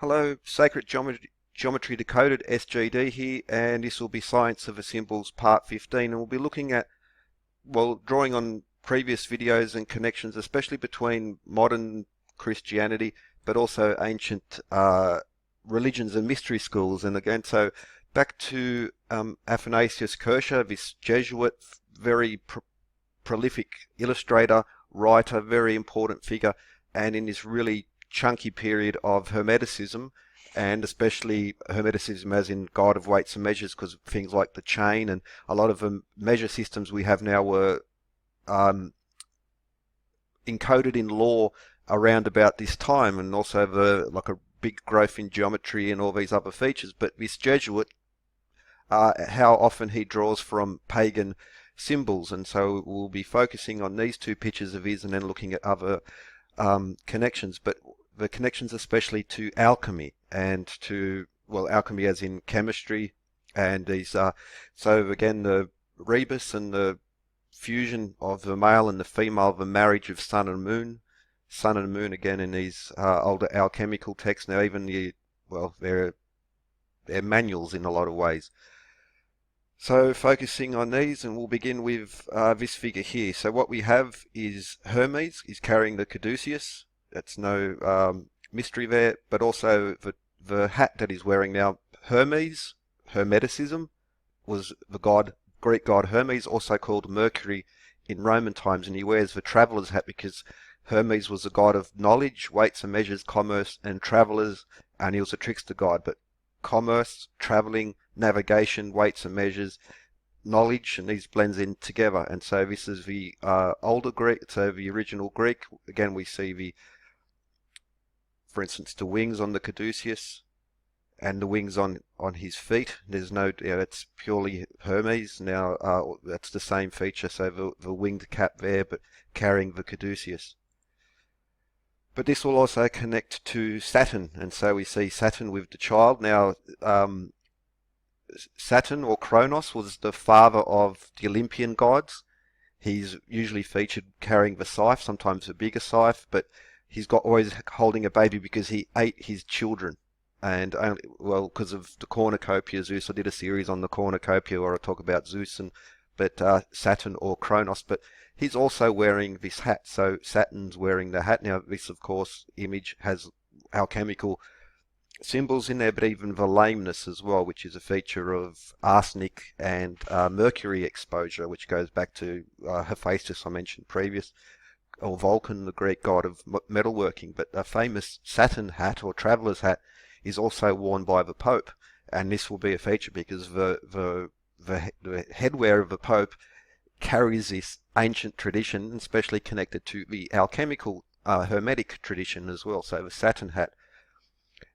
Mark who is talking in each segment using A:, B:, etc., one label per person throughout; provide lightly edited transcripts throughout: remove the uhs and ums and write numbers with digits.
A: Hello, Sacred Geometry Decoded, SGD here, and this will be Science of the Symbols Part 15, and we'll be looking at, well, drawing on previous videos and connections, especially between modern Christianity, but also ancient religions and mystery schools. And again, so back to Athanasius Kircher, this Jesuit, very prolific illustrator, writer, very important figure, and in this really chunky period of Hermeticism, and especially Hermeticism as in God of weights and measures, because of things like the chain and a lot of the measure systems we have now were encoded in law around about this time, and also like a big growth in geometry and all these other features. But this Jesuit, how often he draws from pagan symbols, and so we'll be focusing on these two pictures of his and then looking at other connections, but the connections especially to alchemy and to, well, alchemy as in chemistry, and these so again the rebus and the fusion of the male and the female, the marriage of sun and moon again in these older alchemical texts. Now even they're manuals in a lot of ways. So focusing on these, and we'll begin with this figure here. So what we have is Hermes is carrying the caduceus. That's no mystery there, but also the hat that he's wearing now. Hermes, Hermeticism, was the Greek god Hermes, also called Mercury in Roman times, and he wears the traveller's hat because Hermes was the god of knowledge, weights and measures, commerce, and travellers, and he was a trickster god. But commerce, travelling, navigation, weights and measures, knowledge, and these blends in together. And so this is the older Greek, so the original Greek. Again, we see for instance, the wings on the caduceus and the wings on his feet. There's no, that's purely Hermes. Now that's the same feature, so the winged cap there, but carrying the caduceus. But this will also connect to Saturn, and so we see Saturn with the child. Now, Saturn, or Kronos, was the father of the Olympian gods. He's usually featured carrying the scythe, sometimes a bigger scythe, but he's always holding a baby because he ate his children. And because of the Cornucopia, Zeus. I did a series on the Cornucopia where I talk about Zeus, but Saturn or Kronos. But he's also wearing this hat, so Saturn's wearing the hat. Now, this, of course, image has alchemical symbols in there, but even the lameness as well, which is a feature of arsenic and mercury exposure, which goes back to Hephaestus I mentioned previous, or Vulcan, the Greek god of metalworking. But a famous Saturn hat or traveller's hat is also worn by the Pope, and this will be a feature because the headwear of the Pope carries this ancient tradition, especially connected to the alchemical Hermetic tradition as well. So the Saturn hat.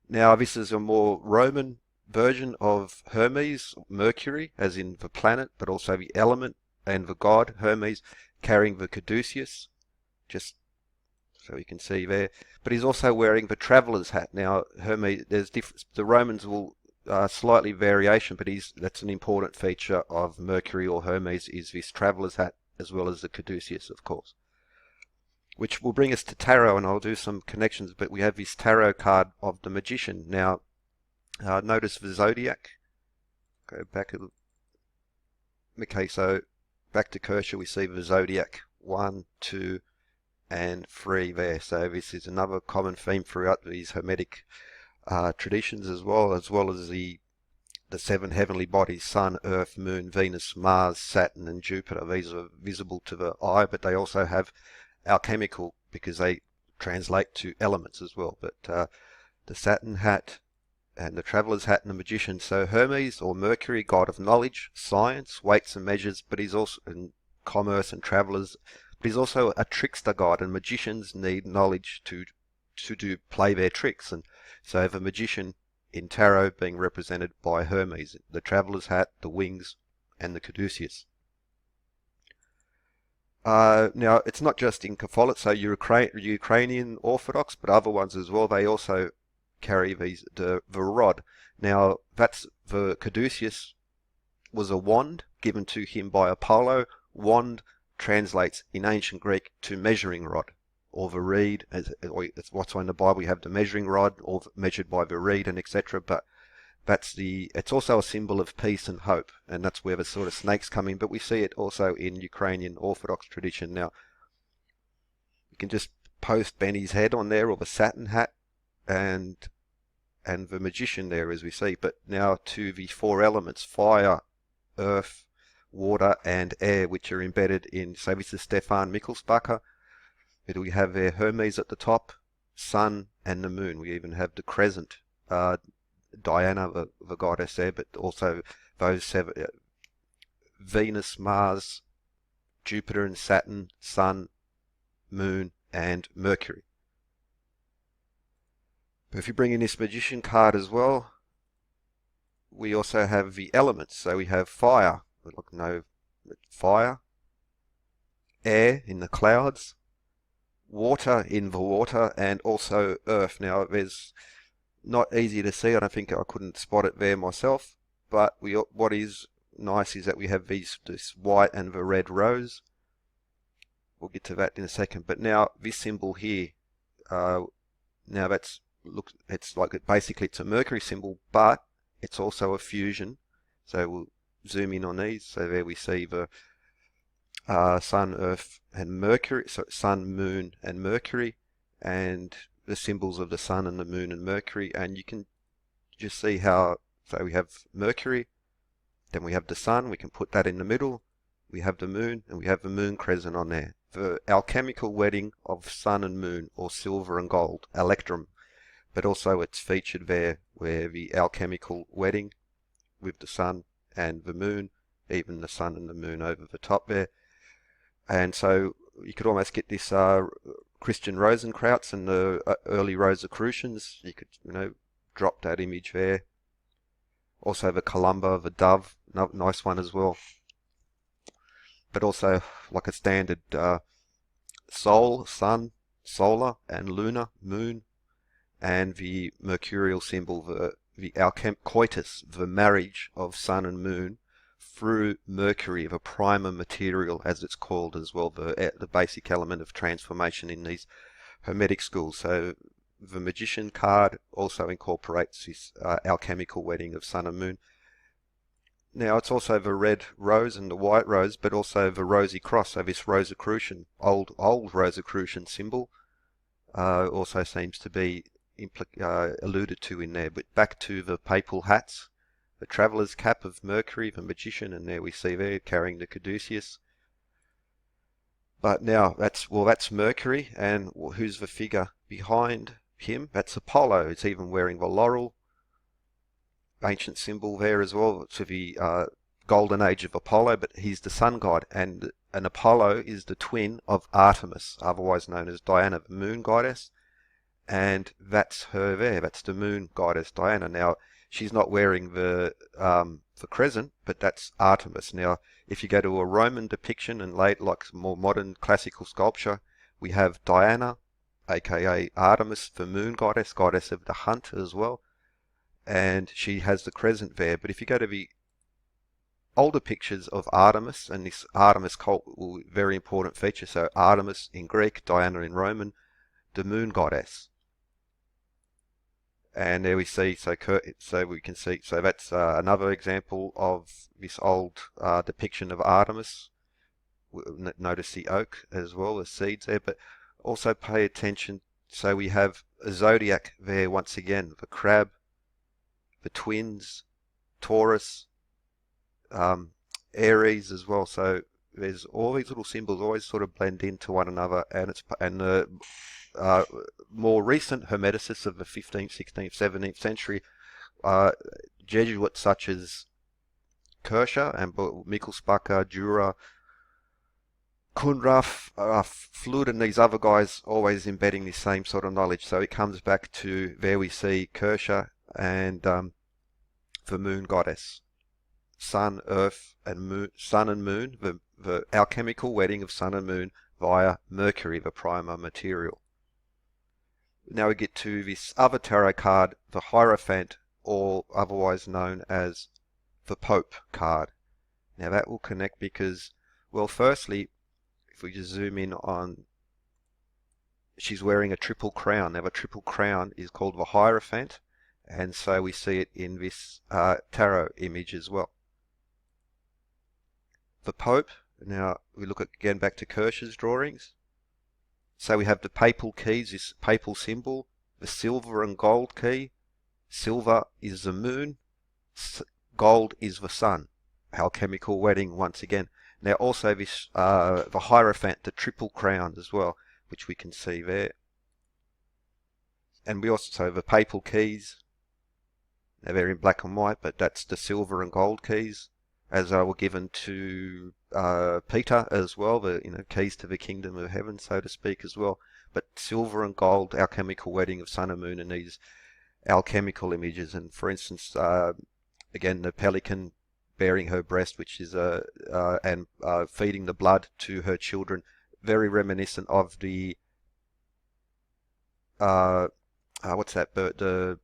A: Now this is a more Roman version of Hermes, Mercury, as in the planet, but also the element and the god Hermes carrying the caduceus, just so you can see there. But he's also wearing the traveller's hat. Now Hermes, the Romans will slightly variation, but that's an important feature of Mercury or Hermes, is this traveller's hat as well as the caduceus, of course. Which will bring us to tarot, and I'll do some connections, but we have this tarot card of the magician. Now, notice the zodiac. Go back a little. Okay, so back to Kircher, we see the zodiac 1, 2, and 3 there. So this is another common theme throughout these Hermetic traditions, as well as the 7 heavenly bodies: Sun, Earth, Moon, Venus, Mars, Saturn, and Jupiter. These are visible to the eye, but they also have alchemical, because they translate to elements as well. But the Saturn hat and the traveller's hat and the magician. So Hermes, or Mercury, god of knowledge, science, weights and measures, but he's also in commerce and travellers. But he's also a trickster god, and magicians need knowledge to play their tricks. And so the magician in tarot being represented by Hermes, the traveller's hat, the wings, and the caduceus. Now, it's not just in Catholic, so Ukrainian Orthodox, but other ones as well. They also carry the rod. Now, the caduceus was a wand given to him by Apollo. Wand translates in ancient Greek to measuring rod, or the reed. It's what's in the Bible. You have the measuring rod, or measured by the reed, and etc. But it's also a symbol of peace and hope, and that's where the sort of snakes come in. But we see it also in Ukrainian Orthodox tradition. Now, you can just post Benny's head on there, or the satin hat, and the magician there, as we see. But now to the four elements: fire, earth, water, and air, which are embedded in, so this is Stefan Michelspacher. We have there Hermes at the top, sun, and the moon. We even have the crescent, Diana, the goddess there, but also those seven, Venus, Mars, Jupiter and Saturn, Sun, Moon, and Mercury. But if you bring in this magician card as well, we also have the elements. So we have fire, fire, air in the clouds, water in the water, and also earth. Now, there's not easy to see. I don't think I couldn't spot it there myself. But what is nice is that we have this white and the red rose. We'll get to that in a second. But now this symbol here, now it's like basically it's a Mercury symbol, but it's also a fusion. So we'll zoom in on these. So there we see the Sun, Earth, and Mercury. So Sun, Moon, and Mercury, and the symbols of the Sun and the Moon and Mercury. And you can just see how. So we have Mercury, then we have the Sun. We can put that in the middle. We have the Moon, and we have the Moon crescent on there. The alchemical wedding of Sun and Moon, or silver and gold, electrum. But also it's featured there where the alchemical wedding with the Sun and the Moon, even the Sun and the Moon over the top there. And so you could almost get this Christian Rosenkrauts and the early Rosicrucians. You could, drop that image there. Also the Columba, the dove, nice one as well. But also like a standard Sol, Sun, Solar, and Lunar, Moon, and the mercurial symbol, the coitus, the marriage of Sun and Moon through Mercury, the primer material, as it's called as well, the basic element of transformation in these Hermetic schools. So the magician card also incorporates this alchemical wedding of Sun and Moon. Now it's also the red rose and the white rose, but also the rosy cross. So this Rosicrucian, old Rosicrucian symbol, also seems to be alluded to in there. But back to the papal hats, the traveller's cap of Mercury, the magician, and there we see there carrying the caduceus. But now that's Mercury, and who's the figure behind him? That's Apollo. It's even wearing the laurel. Ancient symbol there as well to the golden age of Apollo, but he's the sun god, and Apollo is the twin of Artemis, otherwise known as Diana, the moon goddess, and that's her there. That's the moon goddess Diana. Now she's not wearing the crescent, but that's Artemis. Now if you go to a Roman depiction and like more modern classical sculpture, we have Diana, aka Artemis, the moon goddess of the hunt as well. And she has the crescent there. But if you go to the older pictures of Artemis, and this Artemis cult will be a very important feature. So Artemis in Greek, Diana in Roman, the moon goddess. And there we see, so we can see, so that's another example of this old depiction of Artemis. Notice the oak as well, the seeds there, but also pay attention. So we have a zodiac there once again, the crab, the twins, Taurus, Aries as well. So there's all these little symbols always sort of blend into one another, and the more recent Hermeticists of the 15th, 16th, 17th century, Jesuits such as Kircher and Michelspacher, Jura, Khunrath, Fludd, and these other guys always embedding this same sort of knowledge. So it comes back to there we see Kircher and the moon goddess, sun, earth, and moon, sun and moon, the alchemical wedding of sun and moon via Mercury, the primer material. Now we get to this other tarot card, the Hierophant, or otherwise known as the Pope card. Now that will connect because, well, firstly, if we just zoom in on she's wearing a triple crown. Now, a triple crown is called the Hierophant, and so we see it in this tarot image as well. The Pope, now we look again back to Kircher's drawings. So we have the papal keys, this papal symbol, the silver and gold key. Silver is the moon, gold is the sun. Alchemical wedding once again. Now also this the Hierophant, the triple crown as well, which we can see there. And we also have the papal keys. Now they're in black and white, but that's the silver and gold keys, as were given to Peter as well, the keys to the kingdom of heaven, so to speak, as well. But silver and gold, alchemical wedding of sun and moon, and these alchemical images. And for instance, again, the pelican bearing her breast, which is and feeding the blood to her children, very reminiscent of the what's that bird?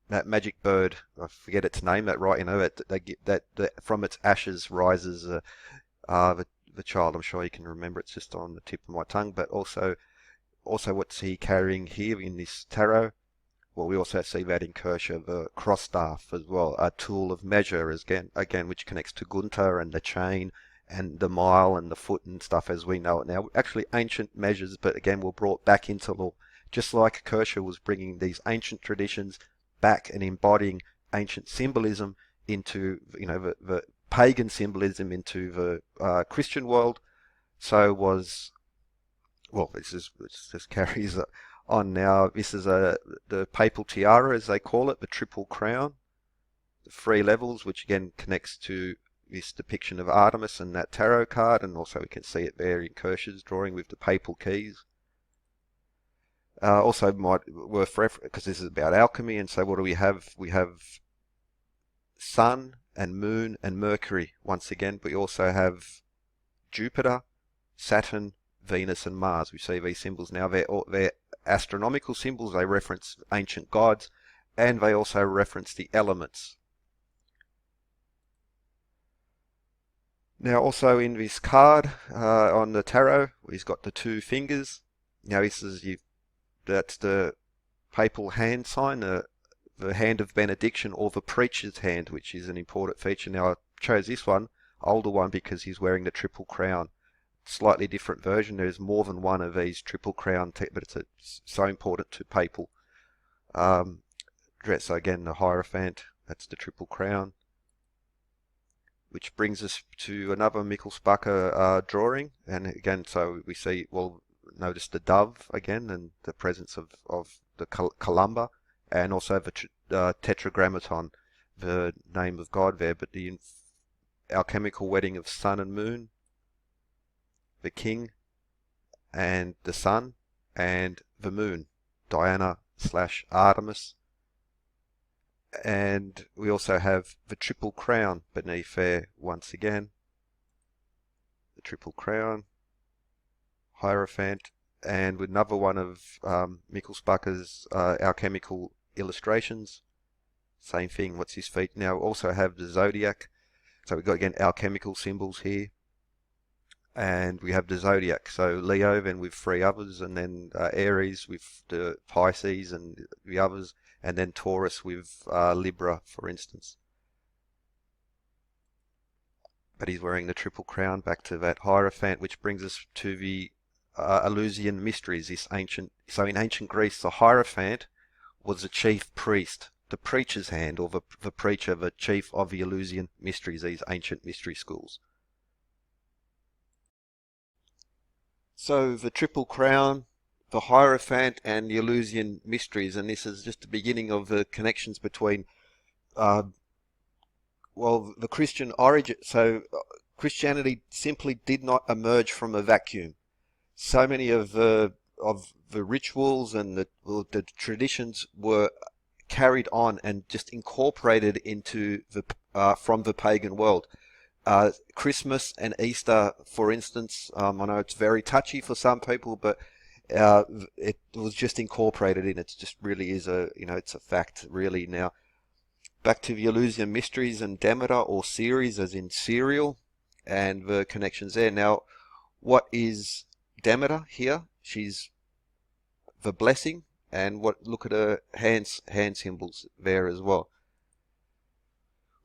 A: That magic bird, I forget its name. That right, that from its ashes rises the child. I'm sure you can remember. It's just on the tip of my tongue. But also what's he carrying here in this tarot? Well, we also see that in Kircher, the cross staff as well, a tool of measure again, which connects to Gunther and the chain and the mile and the foot and stuff as we know it now. Actually, ancient measures, but again, were brought back into law, just like Kircher was bringing these ancient traditions back and embodying ancient symbolism into the pagan symbolism into the Christian world. So was, well, this carries on now. This is the papal tiara, as they call it, the triple crown, the 3 levels, which again connects to this depiction of Artemis and that tarot card, and also we can see it there in Kircher's drawing with the papal keys. Also worth reference, because this is about alchemy, and so what do we have? We have Sun and Moon and Mercury once again, but we also have Jupiter, Saturn, Venus and Mars. We see these symbols now. They're astronomical symbols. They reference ancient gods, and they also reference the elements. Now also in this card on the tarot, he's got the 2 fingers. Now that's the papal hand sign, the hand of benediction, or the preacher's hand, which is an important feature. Now I chose this one, older one, because he's wearing the triple crown. Slightly different version. There's more than one of these triple crown, but it's so important to papal dress. So again, the Hierophant, that's the triple crown. Which brings us to another Michelspacher drawing, and again, so we see, well, notice the dove again, and the presence of the columba, and also the tetragrammaton, the name of God there, but the alchemical wedding of sun and moon, the king and the sun, and the moon, Diana/Artemis. And we also have the triple crown beneath there once again. The triple crown, Hierophant, and with another one of Michelspacher's alchemical illustrations. Same thing, what's his feet? Now we also have the zodiac. So we've got again alchemical symbols here. And we have the zodiac, so Leo then with 3 others, and then Aries with the Pisces and the others, and then Taurus with Libra, for instance. But he's wearing the triple crown, back to that Hierophant, which brings us to the Eleusian mysteries. So in ancient Greece, the Hierophant was the chief priest, the preacher's hand, or the preacher, the chief of the Eleusian mysteries, these ancient mystery schools. So the triple crown, the Hierophant, and the Eleusian mysteries, and this is just the beginning of the connections between, the Christian origin. So Christianity simply did not emerge from a vacuum. So many of the rituals and the traditions were carried on and just incorporated into from the pagan world. Christmas and Easter, for instance, I know it's very touchy for some people, but it was just incorporated in. It just really is it's a fact, really. Now, back to the Eleusian mysteries and Demeter, or Ceres, as in cereal, and the connections there. Now, what is Demeter here? She's the blessing, and look at her hand symbols there as well.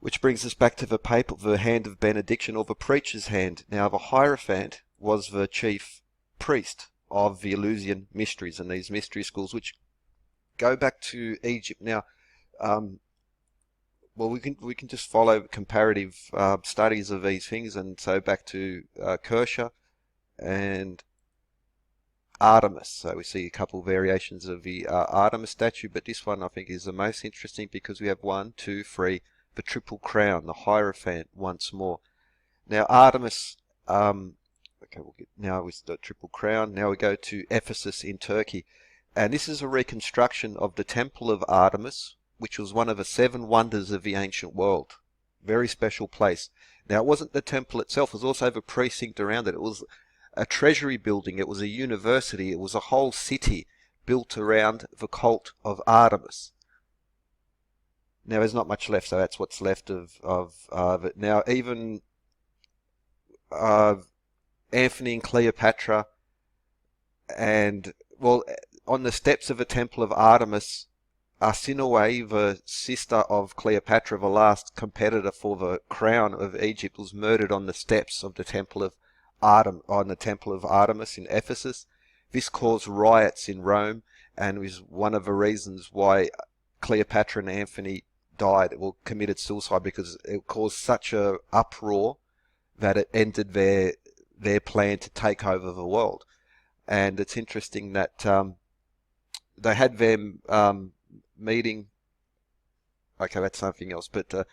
A: Which brings us back to the hand of benediction, or the preacher's hand. Now, the Hierophant was the chief priest of the Eleusian mysteries and these mystery schools, which go back to Egypt. Now, well, we can just follow comparative studies of these things, and so back to Kircher and Artemis. So we see a couple of variations of the Artemis statue, but this one I think is the most interesting because we have 1, 2, 3, the triple crown, the Hierophant once more. Now Artemis, okay, now with the triple crown. Now we go to Ephesus in Turkey, and this is a reconstruction of the Temple of Artemis, which was one of the 7 wonders of the ancient world. Very special place. Now it wasn't the temple itself, it was also the precinct around it. It was a treasury building, it was a university, it was a whole city built around the cult of Artemis. Now there's not much left, so that's what's left of it. Now even Anthony and Cleopatra, and well, on the steps of the Temple of Artemis, Arsinoe, the sister of Cleopatra, the last competitor for the crown of Egypt, was murdered on the steps of the Temple of Artemis in Ephesus. This caused riots in Rome, and was one of the reasons why Cleopatra and Anthony died, or committed suicide, because it caused such a uproar that it ended their plan to take over the world. And it's interesting that they had them meeting. Okay, that's something else, but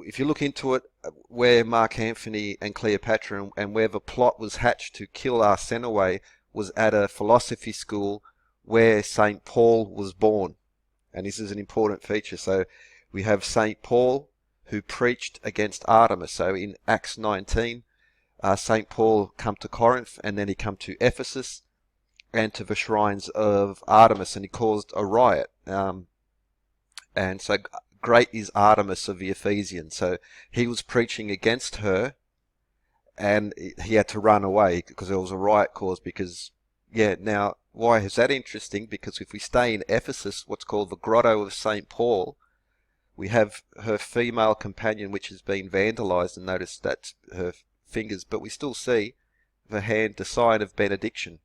A: if you look into it, where Mark Antony and Cleopatra and where the plot was hatched to kill Arsinoe was at a philosophy school where St. Paul was born. And this is an important feature. So we have St. Paul, who preached against Artemis. So in Acts 19, St. Paul come to Corinth, and then he come to Ephesus and to the shrines of Artemis, and he caused a riot. And so great is Artemis of the Ephesians. So he was preaching against her, and he had to run away because there was a riot caused. Because, yeah, now why is that interesting? Because if we stay in Ephesus, what's called the Grotto of St. Paul, we have her female companion, which has been vandalized, and notice that's her fingers, but we still see the hand, the sign of benediction,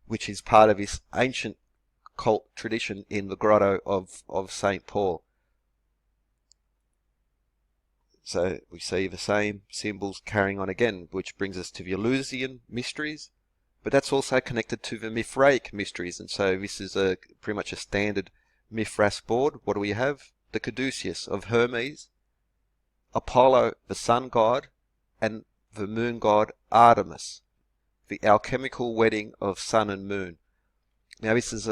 A: which is part of this ancient cult tradition in the Grotto of St. Paul. So we see the same symbols carrying on again, which brings us to the Eleusian mysteries, but that's also connected to the Mithraic mysteries, and so this is pretty much a standard Mithras board. What do we have? The caduceus of Hermes, Apollo, the sun god, and the moon god Artemis, the alchemical wedding of sun and moon. Now this is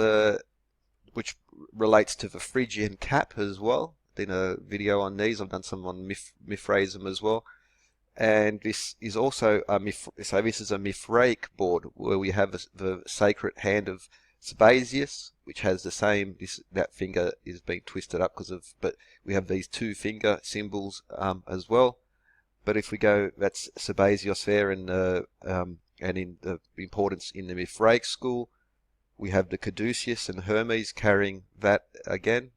A: which relates to the Phrygian cap as well. Did a video on these. I've done some on Mithraism as well. And this is also so this is a Mithraic board where we have the sacred hand of Sabazius, which has the same. That finger is being twisted up but we have these 2 finger symbols as well. But if we go, that's Sabazios there, and in the importance in the Mithraic school, we have the caduceus and Hermes carrying that again.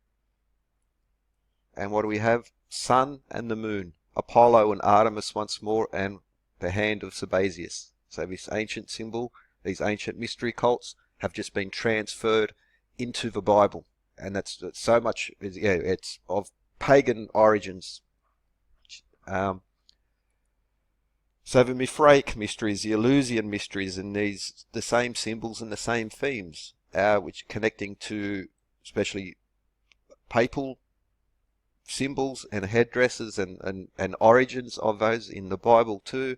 A: And what do we have? Sun and the moon, Apollo and Artemis once more, and the hand of Sabazius. So this ancient symbol, these ancient mystery cults, have just been transferred into the Bible, and that's so much. Yeah, it's of pagan origins. So the Mithraic mysteries, the Eleusian mysteries, and the same symbols and the same themes, which connecting to especially papal symbols and headdresses and origins of those in the Bible too.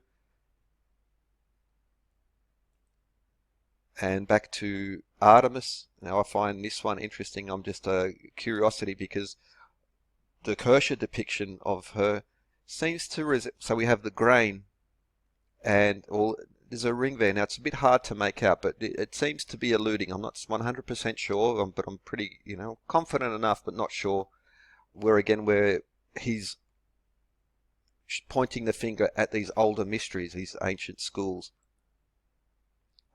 A: And back to Artemis. Now I find this one interesting. I'm just a curiosity because the Kircher depiction of her seems to so we have the grain, and there's a ring there. Now it's a bit hard to make out, but it seems to be alluding. I'm not 100% sure, but I'm pretty, confident enough, but not sure. Where he's pointing the finger at these older mysteries, these ancient schools.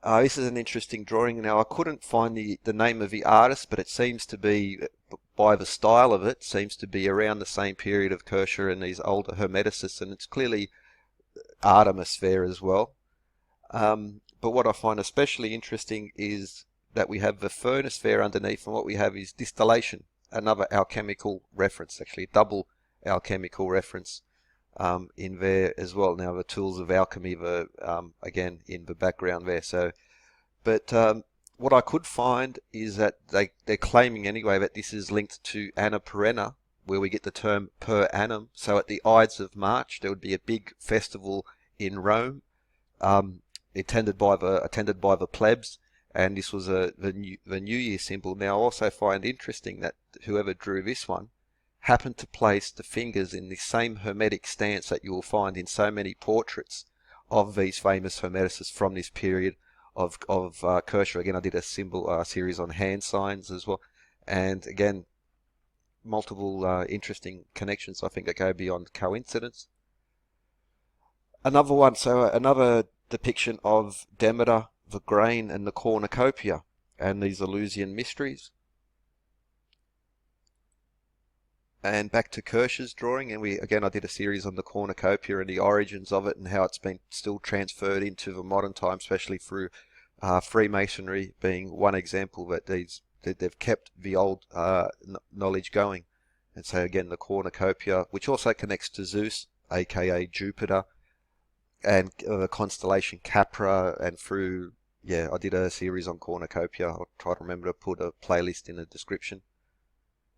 A: This is an interesting drawing. Now, I couldn't find the name of the artist, but it seems to be, by the style of it, seems to be around the same period of Kircher and these older Hermeticists, and it's clearly Artemis there as well. But what I find especially interesting is that we have the furnace there underneath, and what we have is distillation, another alchemical reference, actually a double alchemical reference in there as well. Now the tools of alchemy were again in the background there. So, but what I could find is that they're claiming anyway that this is linked to Anna Perenna, where we get the term per annum. So at the Ides of March, there would be a big festival in Rome, attended by the plebs, and this was the New Year symbol. Now, I also find interesting that whoever drew this one happened to place the fingers in the same Hermetic stance that you will find in so many portraits of these famous Hermeticists from this period of Kircher. Again, I did a symbol series on hand signs as well, and again, multiple interesting connections I think that go beyond coincidence. Another one, so another depiction of Demeter, the grain, and the Cornucopia, and these Eleusian mysteries. And back to Kircher's drawing, and I did a series on the Cornucopia and the origins of it and how it's been still transferred into the modern time, especially through Freemasonry being one example that they've kept the old knowledge going. And so again, the Cornucopia, which also connects to Zeus, aka Jupiter, and the constellation Capra, and through, I did a series on Cornucopia. I'll try to remember to put a playlist in the description.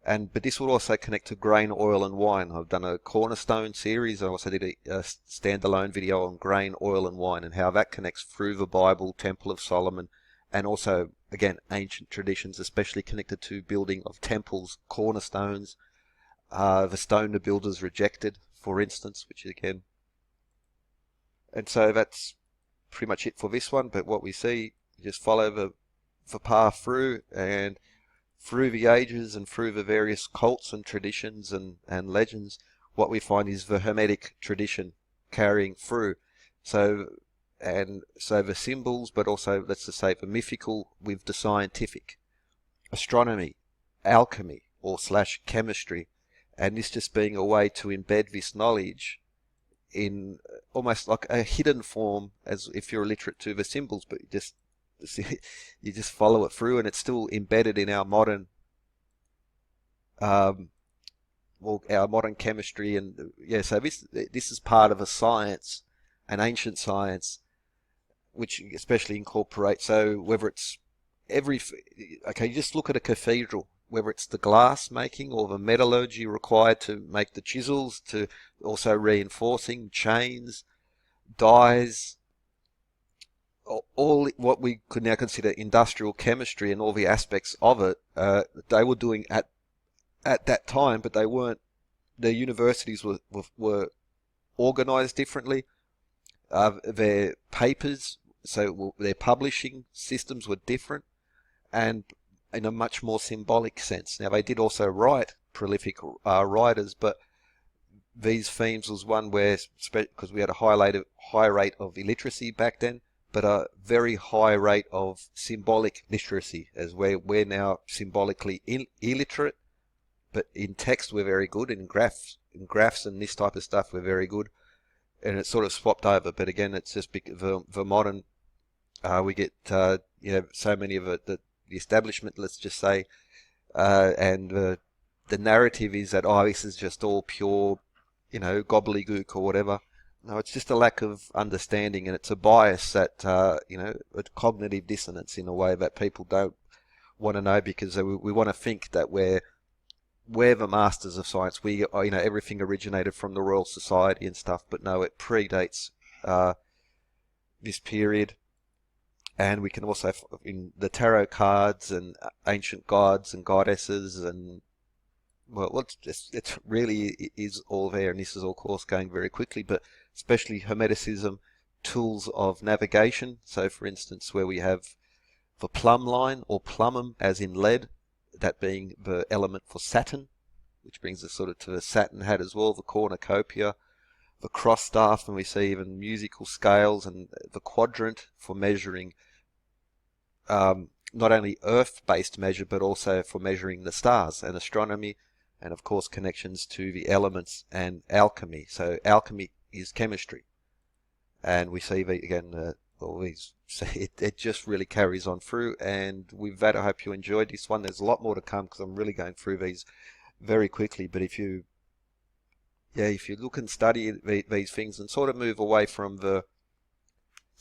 A: But this will also connect to grain, oil, and wine. I've done a cornerstone series. I also did a standalone video on grain, oil, and wine, and how that connects through the Bible, Temple of Solomon, and also, again, ancient traditions, especially connected to building of temples, cornerstones, the stone the builders rejected, for instance, which again. And so that's pretty much it for this one. But what we see, just follow the path through, and through the ages and through the various cults and traditions and legends, what we find is the Hermetic tradition carrying through. So the symbols, but also, let's just say, the mythical with the scientific, astronomy, alchemy, or / chemistry, and this just being a way to embed this knowledge in almost like a hidden form, as if you're illiterate to the symbols, but you just follow it through, and it's still embedded in our modern our modern chemistry. And so this is part of a science, an ancient science, which especially incorporates, so whether it's you just look at a cathedral, whether it's the glass making or the metallurgy required to make the chisels, to also reinforcing chains, dyes, all what we could now consider industrial chemistry and all the aspects of it, they were doing at that time, but they weren't. The universities were organized differently. Their papers, so their publishing systems were different, and in a much more symbolic sense. Now, they did also write, prolific writers, but these themes was one where, because we had a high rate of illiteracy back then, but a very high rate of symbolic literacy, as we're now symbolically illiterate, but in text we're very good, in graphs and this type of stuff we're very good, and it's sort of swapped over. But again, it's just the modern, we get so many of the establishment, let's just say, and the narrative is that this is just all pure, gobbledygook or whatever. No, it's just a lack of understanding, and it's a bias that, a cognitive dissonance in a way that people don't want to know, because we want to think that we're the masters of science. We are, everything originated from the Royal Society and stuff, but no, it predates this period. And we can also, in the tarot cards and ancient gods and goddesses, and it really is all there. And this is, of course, going very quickly, but especially Hermeticism, tools of navigation. So, for instance, where we have the plumb line, or plumbum, as in lead, that being the element for Saturn, which brings us sort of to the Saturn hat as well, the cornucopia, the cross staff, and we see even musical scales, and the quadrant for measuring not only Earth-based measure, but also for measuring the stars and astronomy, and of course connections to the elements and alchemy. So alchemy is chemistry, and we see again all these. So it just really carries on through. And with that, I hope you enjoyed this one. There's a lot more to come because I'm really going through these very quickly. But if you look and study these things and sort of move away from the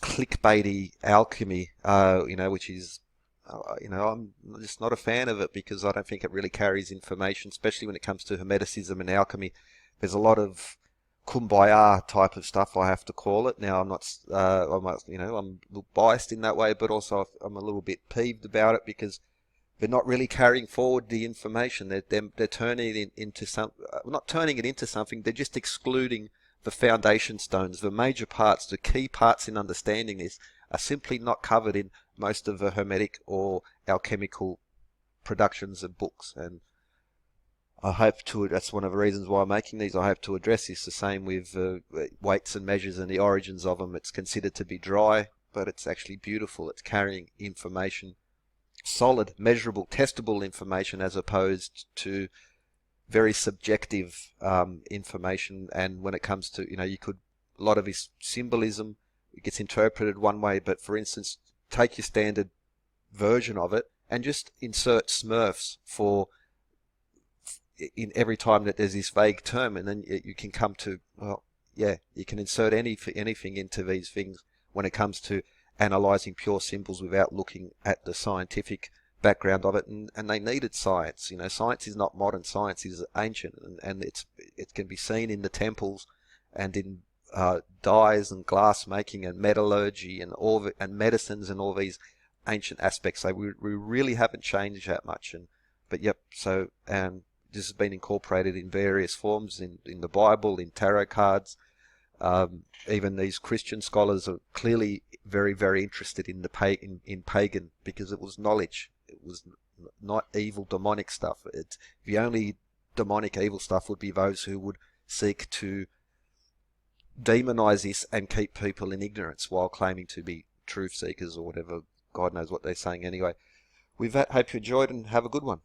A: clickbaity alchemy, which is, I'm just not a fan of it because I don't think it really carries information, especially when it comes to Hermeticism and alchemy. There's a lot of kumbaya type of stuff, I have to call it. Now, I'm not, I'm a little biased in that way, but also I'm a little bit peeved about it because they're not really carrying forward the information. They're turning it into not turning it into something. They're just excluding the foundation stones, the major parts, the key parts in understanding this are simply not covered in most of the Hermetic or alchemical productions and books. And that's one of the reasons why I'm making these. I hope to address this. The same with weights and measures and the origins of them. It's considered to be dry, but it's actually beautiful. It's carrying information, solid, measurable, testable information, as opposed to very subjective information. And when it comes to, a lot of this symbolism, it gets interpreted one way, but for instance, take your standard version of it and just insert Smurfs in every time that there's this vague term, and then you can come to, you can insert anything into these things when it comes to analyzing pure symbols without looking at the scientific background of it. And they needed science. Science is not modern. Science is ancient, and it can be seen in the temples and in dyes and glass making and metallurgy and and medicines and all these ancient aspects. So we really haven't changed that much. And this has been incorporated in various forms in the Bible, in tarot cards. Even these Christian scholars are clearly very, very interested in in pagan, because it was knowledge. It was not evil, demonic stuff. The only demonic, evil stuff would be those who would seek to demonize this and keep people in ignorance while claiming to be truth seekers or whatever. God knows what they're saying anyway. With that, hope you enjoyed and have a good one.